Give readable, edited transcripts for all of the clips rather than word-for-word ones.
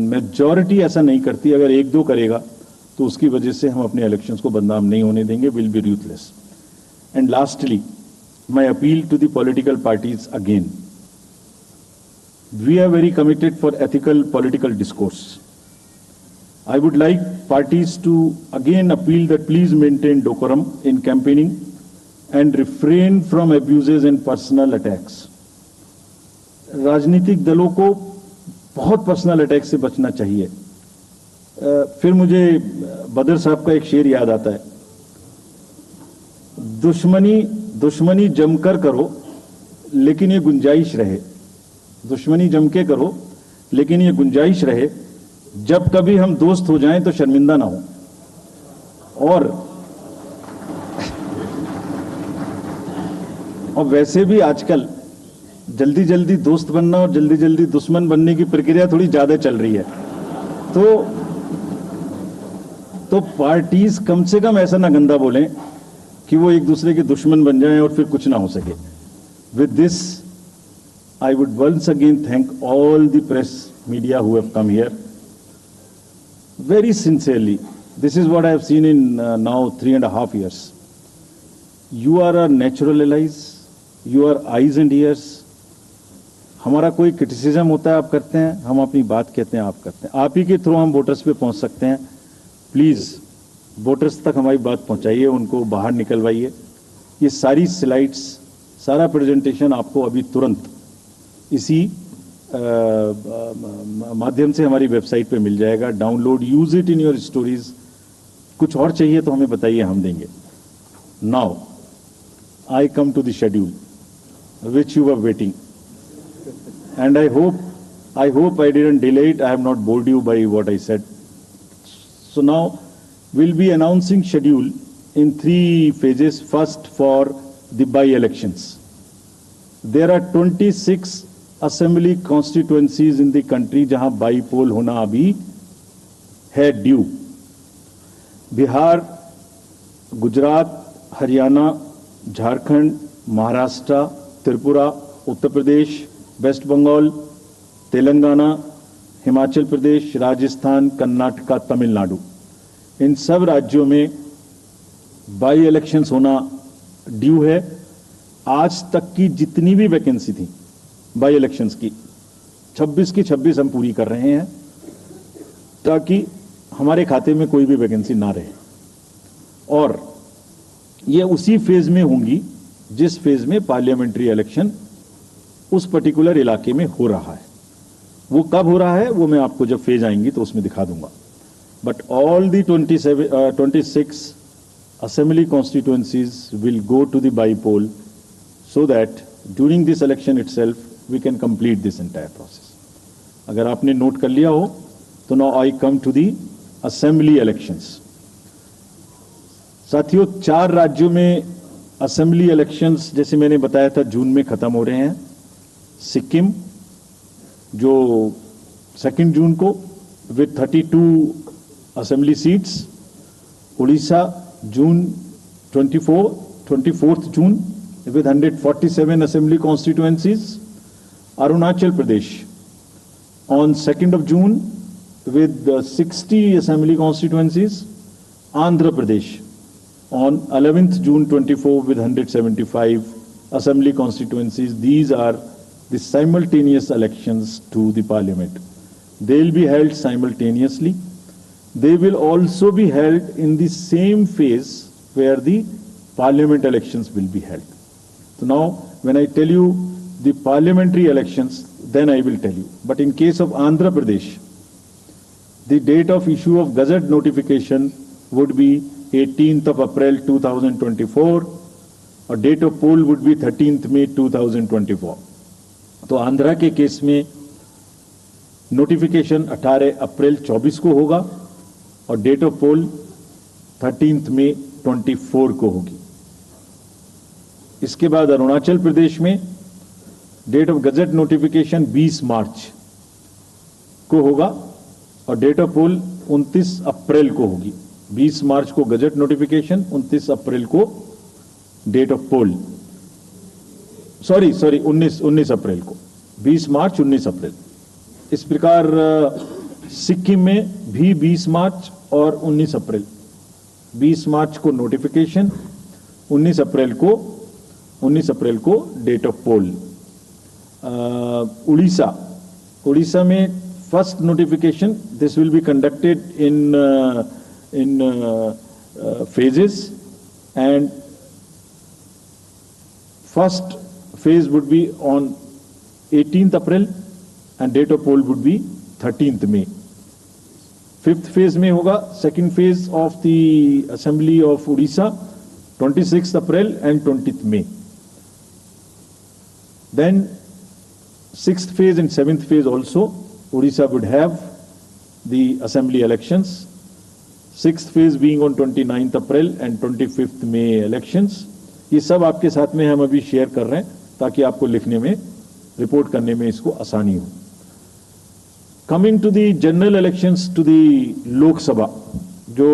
Majority ऐसा नहीं करती, अगर एक दो करेगा तो उसकी वजह से हम अपने इलेक्शंस को बदनाम नहीं होने देंगे, will be ruthless. And lastly, my appeal to the political parties again. We are very committed for ethical political discourse. I would like parties to again appeal that please maintain decorum in campaigning and refrain from abuses and personal attacks. राजनीतिक दलों को बहुत personal attack से बचना चाहिए. फिर मुझे बदर साहब का एक शेर याद आता है, दुश्मनी जमकर करो लेकिन ये गुंजाइश रहे, दुश्मनी जम के करो लेकिन ये गुंजाइश रहे, जब कभी हम दोस्त हो जाएं तो शर्मिंदा ना हो. और वैसे भी आजकल जल्दी जल्दी दोस्त बनना और जल्दी जल्दी दुश्मन बनने की प्रक्रिया थोड़ी ज्यादा चल रही है. तो पार्टीज कम से कम ऐसा ना गंदा बोलें कि वो एक दूसरे के दुश्मन बन जाएं और फिर कुछ ना हो सके. With this I would once again thank all the press media who have come here very sincerely. This is what I have seen in now 3.5 years. You are our natural allies, you are eyes and ears. हमारा कोई criticism होता है आप करते हैं, हम अपनी बात कहते हैं आप करते हैं. आप ही के थ्रू हम वोटर्स पे पहुंच सकते हैं. प्लीज वोटर्स तक हमारी बात पहुंचाइए, उनको बाहर निकलवाइए. ये सारी स्लाइड्स, सारा प्रेजेंटेशन आपको अभी तुरंत इसी माध्यम से हमारी वेबसाइट पे मिल जाएगा. Download, use it in your stories. कुछ और चाहिए तो हमें बताइए, हम देंगे. Now I come to the schedule which you were waiting, and I hope I didn't delay it. I have not bored you by what I said. So now we'll be announcing schedule in 3 phases. First, for the by-elections. There are 26 assembly constituencies in the country जहां बाई-पोल होना अभी है due. Bihar, Gujarat, Haryana, Jharkhand, Maharashtra, Tripura, Uttar Pradesh, waste Bengal, Telangana, Himachal Pradesh, Rajasthan, Karnataka, Tamil Nadu. इन सब राज्यों में by elections होना due है. आज तक की जितनी भी वैकेंसी थी बाई इलेक्शंस की, 26 की 26 हम पूरी कर रहे हैं ताकि हमारे खाते में कोई भी वैकेंसी ना रहे. और ये उसी फेज में होंगी जिस फेज में पार्लियामेंट्री इलेक्शन उस पर्टिकुलर इलाके में हो रहा है. वो कब हो रहा है वो मैं आपको जब फेज आएंगी तो उसमें दिखा दूंगा. But all the 26 assembly constituencies will go to the by-poll so that during this election itself we can complete this entire process. अगर आपने नोट कर लिया हो तो now I come to the assembly elections. साथियों, 4 राज्यों में assembly elections जैसे मैंने बताया था जून में खत्म हो रहे हैं. सिक्किम जो 2 जून को with 32 assembly seats, Odisha June 24th June with 147 assembly constituencies, Arunachal Pradesh on 2nd of June with 60 assembly constituencies, Andhra Pradesh on 11th June 24 with 175 assembly constituencies. These are the simultaneous elections to the parliament. They will be held simultaneously. They will also be held in the same phase where the parliament elections will be held. So now, when I tell you the parliamentary elections, then I will tell you. But in case of Andhra Pradesh, the date of issue of Gazette notification would be 18th of April 2024, or date of poll would be 13th May 2024. तो आंध्रा के case में notification 18 अप्रैल 24 को होगा और date of पोल 13 मई 24 को होगी. इसके बाद अरुणाचल प्रदेश में डेट ऑफ गजट नोटिफिकेशन 20 मार्च को होगा और डेट ऑफ पोल 29 अप्रैल को होगी. 20 मार्च को गजट नोटिफिकेशन, 29 अप्रैल को डेट ऑफ पोल. सॉरी 19 अप्रैल को, 20 मार्च 19 अप्रैल. इस प्रकार सिक्किम में भी 20 मार्च और 19 अप्रैल, 20 मार्च को नोटिफिकेशन, 19 अप्रैल को डेट ऑफ पोल। उड़ीसा में first notification, this will be conducted in phases, and first phase would be on 18th April and date of poll would be 13th May. Fifth phase में होगा, second phase of the Assembly of Odisha 26th April and 20th May. Then sixth phase and seventh phase also, Odisha would have the Assembly elections. Sixth phase being on 29th April and 25th May elections. ये सब आपके साथ में हम अभी share कर रहे हैं ताकि आपको लिखने में, रिपोर्ट करने में इसको आसानी हो। Coming to the general elections to the Lok Sabha, जो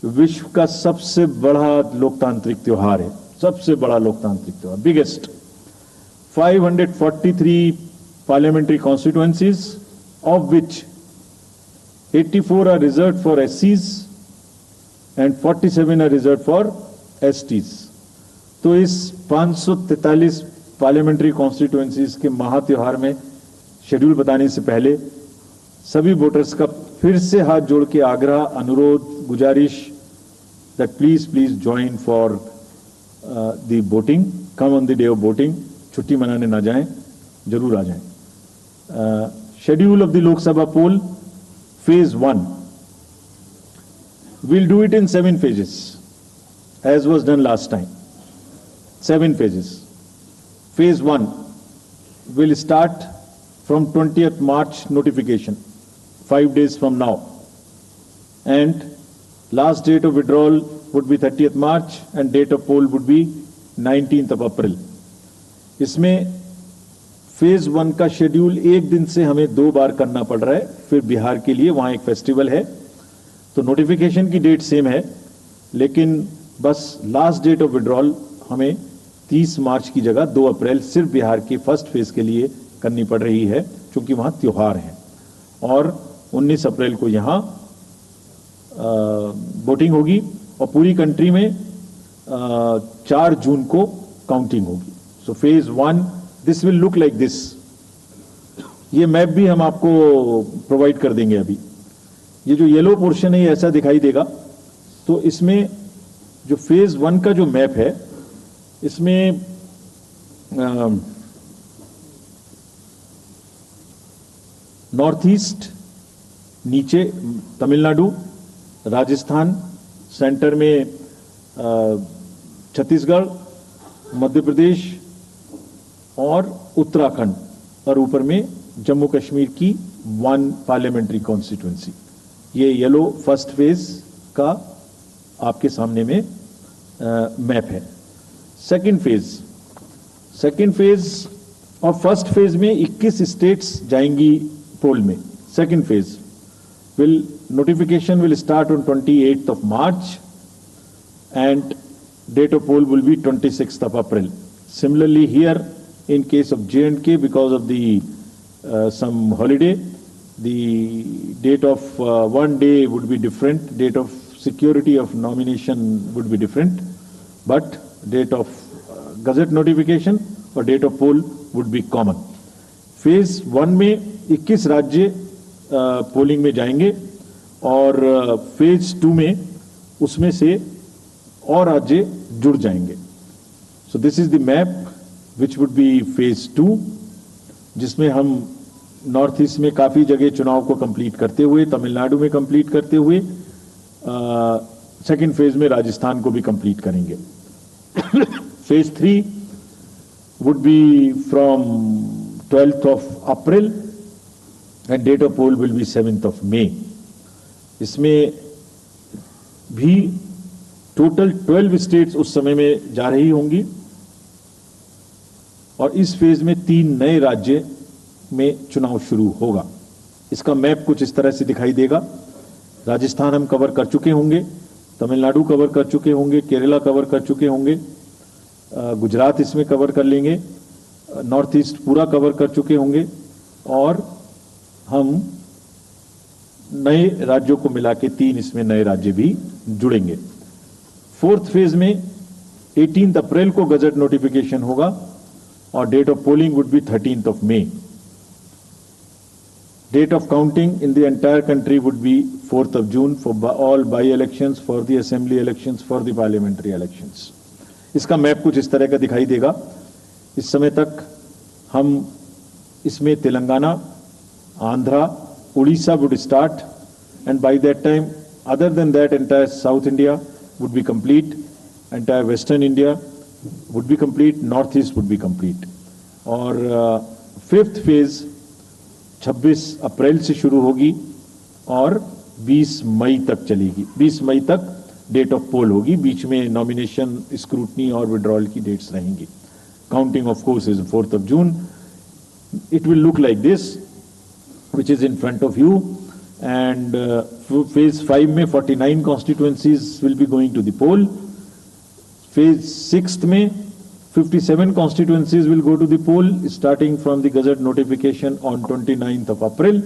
विश्व का सबसे बड़ा लोकतांत्रिक त्योहार है, सबसे बड़ा लोकतांत्रिक त्योहार, biggest, 543 parliamentary constituencies, of which 84 are reserved for SCs and 47 are reserved for STs. तो इस 543 पार्लियामेंट्री कॉन्स्टिट्यूएंसीज के महात्योहार में शेड्यूल बताने से पहले सभी वोटर्स का फिर से हाथ जोड़ के आग्रह, अनुरोध, गुजारिश that please join for the voting, come on the day of voting, छुट्टी मनाने ना जाएं, जरूर आ जाएं। Schedule of the Lok Sabha poll, Phase 1. We'll do it in 7 phases, as was done last time. 7 phases. Phase 1 will start from 20th March notification, 5 days from now. And last date of withdrawal would be 30th March and date of poll would be 19th of April. इसमें phase 1 का schedule एक दिन से हमें 2 बार करना पड़ रहा है, फिर बिहार के लिए वहां एक फेस्टिवल है, तो नोटिफिकेशन की डेट सेम है, लेकिन बस लास्ट डेट ऑफ विड्रॉल हमें 30 मार्च की जगह 2 अप्रैल सिर्फ बिहार के फर्स्ट फेज के लिए करनी पड़ रही है, क्योंकि वहां त्योहार है। और 19 अप्रैल को यहां वोटिंग होगी और पूरी कंट्री में 4 जून को काउंटिंग होगी। So phase 1 this will look like this. ये मैप भी हम आपको प्रोवाइड कर देंगे। अभी ये जो येलो पोर्शन है ये ऐसा दिखाई देगा। तो इसमें जो फेज 1 का जो मैप है, इसमें नॉर्थ ईस्ट नीचे तमिलनाडु, राजस्थान, सेंटर में छत्तीसगढ़, मध्य प्रदेश और उत्तराखंड, और ऊपर में जम्मू कश्मीर की 1 पार्लियामेंट्री कॉन्स्टिट्यूएंसी। ये येलो फर्स्ट फेज का आपके सामने में मैप है। सेकंड फेज और फर्स्ट फेज में 21 स्टेट्स जाएंगी पोल में। Second phase notification will start on 28th of March and date of poll will be 26th of April. Similarly here, in case of J&K, because of the some holiday, the date of one day would be different, date of security of nomination would be different, but date of gazette notification or date of poll would be common. Phase 1 में 21 राज्य polling में जाएंगे और phase 2 में उसमें से और राज्य जुड़ जाएंगे। So this is the map which would be phase 2, जिसमें हम नॉर्थ ईस्ट में काफी जगह चुनाव को कंप्लीट करते हुए, तमिलनाडु में कंप्लीट करते हुए, सेकेंड फेज में राजस्थान को भी कंप्लीट करेंगे। Phase 3 would be from 12th of April and date of poll will be 7th of May. इसमें भी टोटल 12 स्टेट्स उस समय में जा रही होंगी और इस फेज में 3 नए राज्य में चुनाव शुरू होगा। इसका मैप कुछ इस तरह से दिखाई देगा। राजस्थान हम कवर कर चुके होंगे, तमिलनाडु कवर कर चुके होंगे, केरला कवर कर चुके होंगे, गुजरात इसमें कवर कर लेंगे, नॉर्थ ईस्ट पूरा कवर कर चुके होंगे और हम नए राज्यों को मिला के 3 इसमें नए राज्य भी जुड़ेंगे। फोर्थ फेज में 18 अप्रैल को गजट नोटिफिकेशन होगा और date of polling would be 13 May. Date of counting in the entire country would be 4th June for all by-elections, for the assembly elections, for the parliamentary elections. इसका map कुछ इस तरह का दिखाई देगा। इस समय तक हम इसमें Telangana, Andhra, Orissa would start, and by that time, other than that, entire South India would be complete, entire Western India would be complete, Northeast would be complete. और फिफ्थ फेज 26 अप्रैल से शुरू होगी और 20 मई तक चलेगी। 20 मई तक डेट ऑफ पोल होगी, बीच में नॉमिनेशन, स्क्रूटनी और विड्रॉल की डेट्स रहेंगी। Counting of course is 4th June. It will look like this which is in front of you, and phase 5 में 49 constituencies will be going to the poll. Phase 6 में 57 constituencies will go to the poll, starting from the Gazette notification on 29th April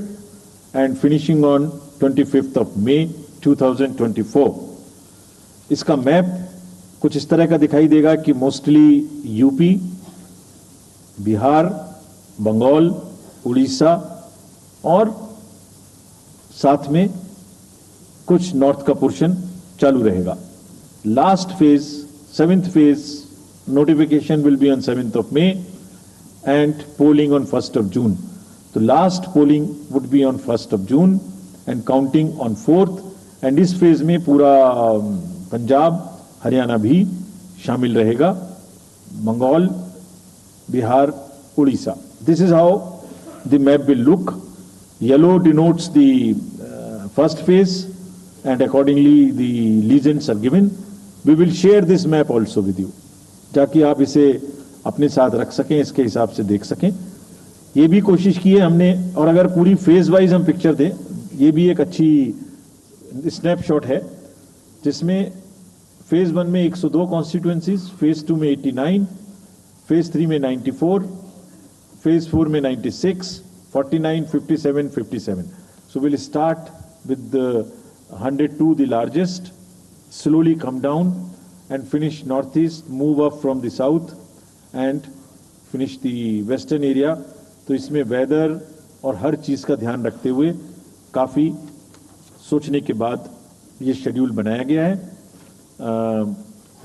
and finishing on 25th May 2024. इसका map कुछ इस तरह का दिखाई देगा कि मोस्टली यूपी, बिहार, बंगाल, उड़ीसा और साथ में कुछ नॉर्थ का पोर्शन चालू रहेगा। Last phase, 7th phase, notification will be on 7th May and polling on 1st June. The last polling would be on 1st June and counting on 4th, and इस phase में पूरा पंजाब, हरियाणा भी शामिल रहेगा, Bengal, Bihar, Orissa. This is how the map will look. Yellow denotes the first phase and accordingly the legends are given. We will share this map also with you, ताकि आप इसे अपने साथ रख सकें, इसके हिसाब से देख सकें। ये भी कोशिश की है हमने, और अगर पूरी फेज वाइज हम पिक्चर दें, ये भी एक अच्छी स्नैपशॉट है, जिसमें फेज 1 में 102 कॉन्स्टिट्यूएंसीज, फेज 2 में 89, फेज 3 में 94, फेज 4 में 96, 49, 57, 57. So we'll start with the 102, the largest, slowly come down and finish northeast, move up from the south and finish the western area. तो इसमें वेदर और हर चीज का ध्यान रखते हुए काफी सोचने के बाद ये शेड्यूल बनाया गया है।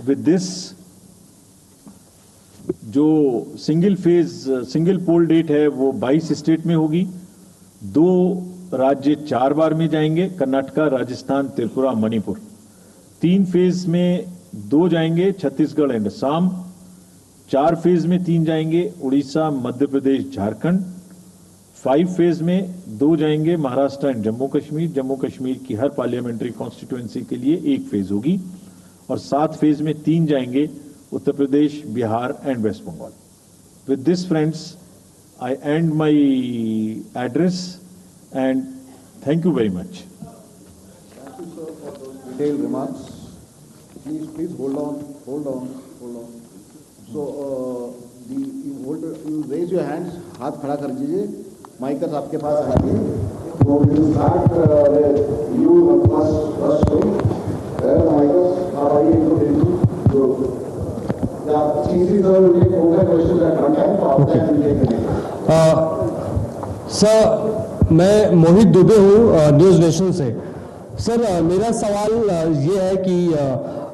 विद दिस, जो single phase, single poll date है वो 22 स्टेट में होगी। 2 राज्य 4 बार में जाएंगे, कर्नाटका, राजस्थान, त्रिपुरा, मणिपुर। 3 फेज में 2 जाएंगे, छत्तीसगढ़ एंड असम। 4 फेज में 3 जाएंगे, उड़ीसा, मध्य प्रदेश, झारखंड। 5 फेज में 2 जाएंगे, महाराष्ट्र एंड जम्मू कश्मीर। जम्मू कश्मीर की हर पार्लियामेंट्री कॉन्स्टिट्यूएंसी के लिए 1 फेज होगी। और 7 फेज में 3 जाएंगे, Uttar Pradesh, Bihar and West Bengal. With this friends, I end my address and thank you very much. Thank you, sir, for those detailed remarks. Please hold on. So, you raise your hands, हाथ खड़ा कर दीजिए, माइकर्स आपके पास आएंगे। So we will start with you first thing. Michael, how are you introducing? So, yeah, CC sir will take over questions at one time. After that we take the next. Sir, मैं मोहित दुबे हूँ news nation से। Sir, मेरा सवाल ये है कि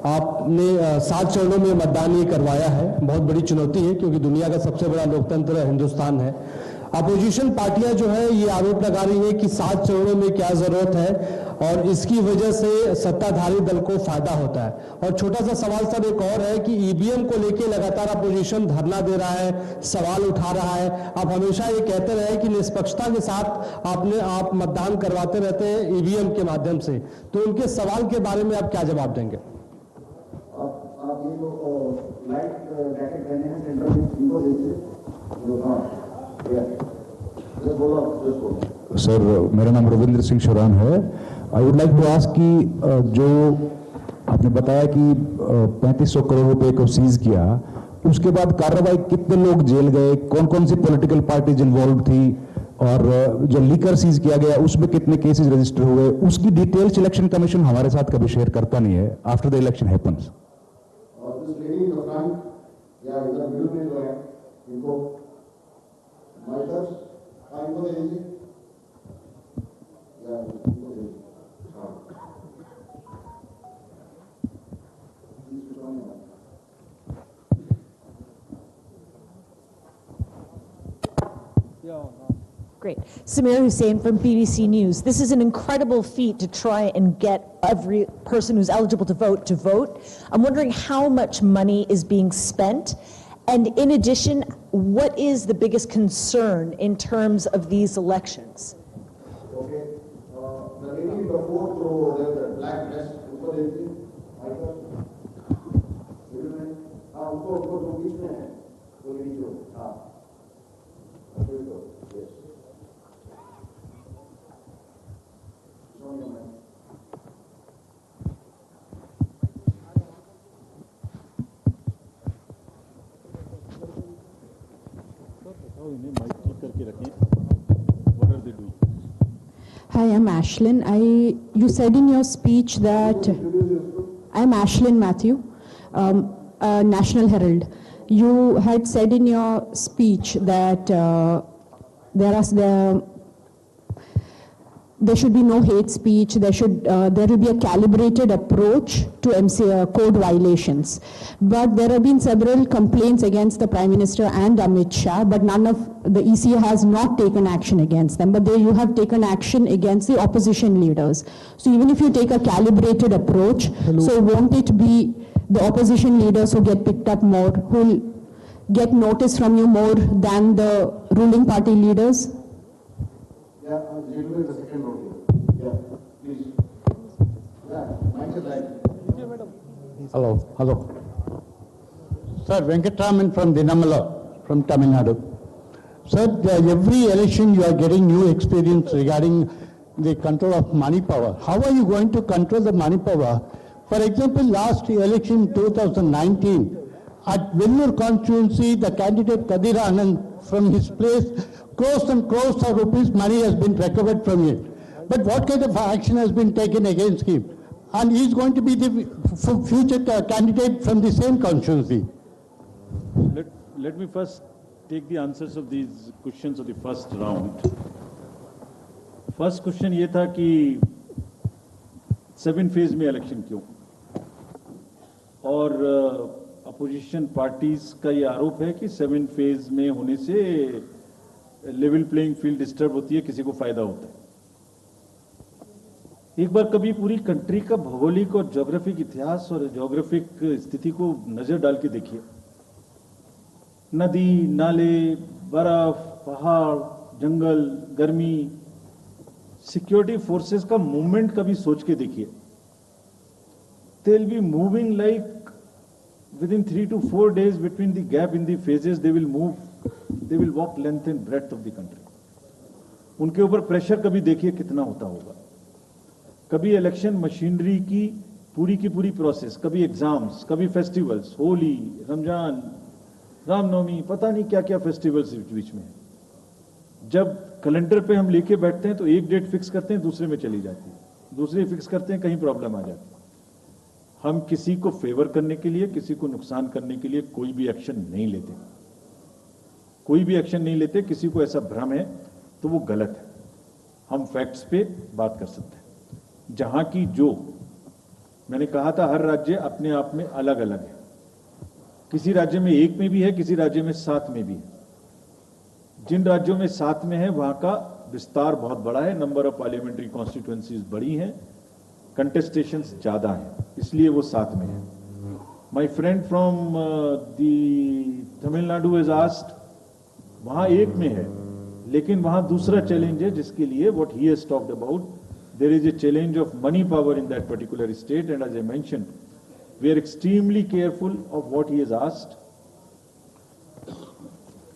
आपने 7 चरणों में मतदान ये करवाया है, बहुत बड़ी चुनौती है क्योंकि दुनिया का सबसे बड़ा लोकतंत्र हिंदुस्तान है। अपोजिशन पार्टियां जो है ये आरोप लगा रही है कि 7 चरणों में क्या जरूरत है और इसकी वजह से सत्ताधारी दल को फायदा होता है। और छोटा सा सवाल सर एक और है कि ईवीएम को लेकर लगातार अपोजिशन धरना दे रहा है, सवाल उठा रहा है। आप हमेशा ये कहते रहे कि निष्पक्षता के साथ आप मतदान करवाते रहते हैं ईवीएम के माध्यम से, तो उनके सवाल के बारे में आप क्या जवाब देंगे? आप ये तो लाइट जैकेट पहने हैं, सेंटर में इनको देखिए। हाँ, बोलो। सर, मेरा नाम रविंद्र सिंह शुरान है। I would like to ask कि जो आपने बताया कि 3500 करोड़ रुपए को सीज किया, उसके बाद कार्रवाई कितने लोग जेल गए, कौन कौन सी पॉलिटिकल पार्टीज इन्वॉल्व थी, और जो लीकर सीज किया गया उसमें कितने केसेस रजिस्टर हुए, उसकी डिटेल्स इलेक्शन कमीशन हमारे साथ कभी शेयर करता नहीं है आफ्टर द इलेक्शन हैपन्स। और this lady in the front या इधर मिडिल में जो है इनको माइकर्स इनको दे दीजिए या इनको दे दीजिए। हाँ Great. Samir Hussain from BBC News. This is an incredible feat to try and get every person who's eligible to vote. I'm wondering how much money is being spent. And in addition, what is the biggest concern in terms of these elections? Okay. The lady in the fourth row there, the black dress, उनको दे दीजिए। माइकर्स middle में हाँ उनको जो बीच में है वो lady जो हाँ yes. Hi, I'm Ashlyn. You said in your speech that I'm Ashlyn Matthew, National Herald. You had said in your speech that there should be no hate speech. There will be a calibrated approach to code violations. But there have been several complaints against the Prime Minister and Amit Shah, but none of the EC has not taken action against them. But you have taken action against the opposition leaders. So even if you take a calibrated approach, so won't it be the opposition leaders who get picked up more, who will get notice from you more than the ruling party leaders? Yeah, gentlemen, the second row here. Yeah, please. Yeah, mic is live. Hello. Sir, Venkatraman from Dinamala, from Tamil Nadu. Sir, every election you are getting new experience regarding the control of money power. How are you going to control the money power? For example, last election 2019, at Vellore constituency, the candidate Kadir Anand from his place, crores and crores of rupees money has been recovered from it. But what kind of action has been taken against him? And he is going to be the future candidate from the same constituency. Let me first take the answers of these questions of the first round. First question ये था कि 7 phase में election क्यों, और opposition parties का ये आरोप है कि 7 फेज में होने से लेवल प्लेइंग फील्ड डिस्टर्ब होती है, किसी को फायदा होता है। एक बार कभी पूरी कंट्री का भौगोलिक और ज्योग्राफिक इतिहास और ज्योग्राफिक स्थिति को नजर डाल के देखिए। नदी, नाले, बर्फ, पहाड़, जंगल, गर्मी, सिक्योरिटी फोर्सेस का मूवमेंट कभी सोच के देखिए। They will be moving like within 3 to 4 days between the gap in the phases, they will walk length and breadth of the country. उनके ऊपर प्रेशर कभी देखिए कितना होता होगा। कभी इलेक्शन मशीनरी की पूरी प्रोसेस, कभी एग्जाम्स, कभी फेस्टिवल्स, होली, रमजान, रामनवमी, पता नहीं क्या क्या फेस्टिवल्स बीच में। जब कैलेंडर पे हम लेके बैठते हैं तो एक डेट फिक्स करते हैं, दूसरे में चली जाती है, दूसरे फिक्स करते हैं, कहीं प्रॉब्लम आ जाती है। हम किसी को फेवर करने के लिए, किसी को नुकसान करने के लिए कोई भी एक्शन नहीं लेते, कोई भी एक्शन नहीं लेते। किसी को ऐसा भ्रम है तो वो गलत है। हम फैक्ट्स पे बात कर सकते हैं। जहां की जो मैंने कहा था, हर राज्य अपने आप में अलग अलग है। किसी राज्य में 1 में भी है, किसी राज्य में 7 में भी है। जिन राज्यों में 7 में है वहां का विस्तार बहुत बड़ा है, नंबर ऑफ पार्लियामेंट्री कॉन्स्टिट्यूएंसीज बड़ी हैं, कंटेस्टेशंस ज्यादा हैं, इसलिए वो 7 में है। My friend from the Tamil Nadu has asked, वहां 1 में है, लेकिन वहां दूसरा चैलेंज है जिसके लिए what he has talked about, there is a challenge of money power in that particular state, and as I mentioned we are extremely careful of what he has asked.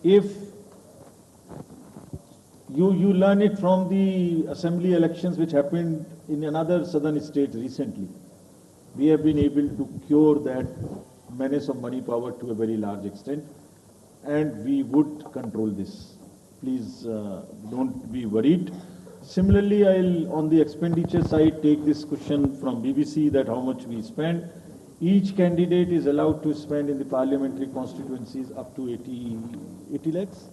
If you learn it from the assembly elections which happened in another southern state recently, we have been able to cure that menace of money power to a very large extent, and we would control this. Please don't be worried. Similarly, I'll, on the expenditure side, take this question from BBC that how much we spend. Each candidate is allowed to spend in the parliamentary constituencies up to 80 lakhs.